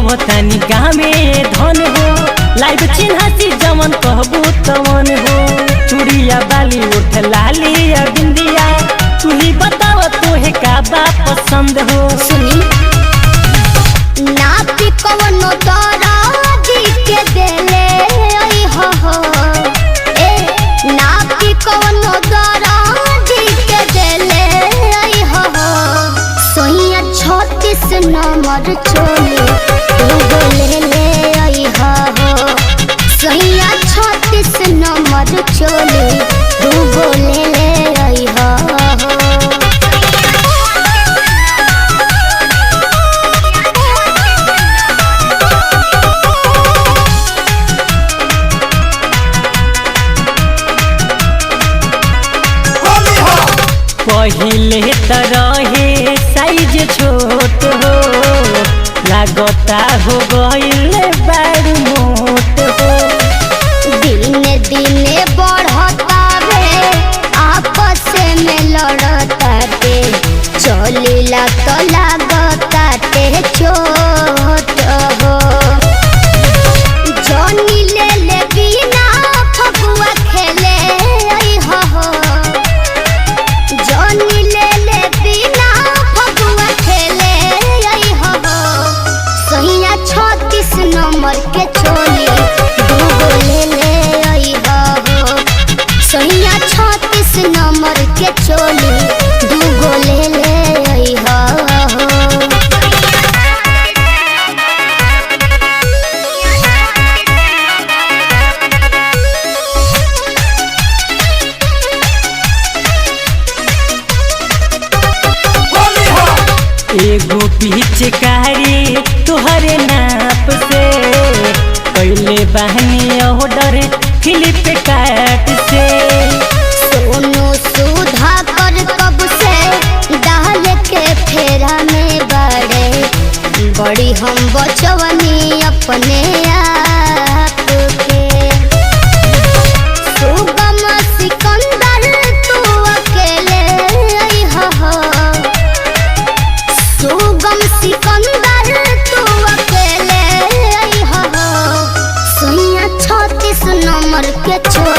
आवतानी गामे धन हो लाइव चिन्हासी जमन कहबू तमन हो चूड़िया बाली उठ लाली या बिंदिया तू ही बताव तोहे का बा पसंद हो। सुनी ना पी कवनो तारा दी के देले आई हो ए ना पी कवनो तारा दी के देले आई हो सोहिया 36 नंबर चोली तू बोले ले आई हो सोहिया 36 नंबर चोली तू बोले ले आई हो। पहिले तरहे साइज छोट हो लागता हो गईल बड़ मोट हो दिने दिने बढ़ता रे आपस में लड़ता रे चलिला तो लागता ते चोट हो जनी ले ले बिना फगुआ खेले आई हो जनी ले ले बिना फगुआ खेले आई हो सहिया 36 नंबर के चोली दूगो ले ले आई हो सहिया 36 नंबर के चोली दूगो ले ले आई हो। एगो पिचकारी तोहरे नाप से पहले बहनी ऑर्डर फ्लिपकार्ट से सोनू सुधा कर कब से डाल के फेरा में बड़े बड़ी हम बचवनी अपने आप के सुगम सिकंदर तू अकेले आई हो सुगम सिकंदर तू अकेले आई हो सोहिया 36 नंबर के चोली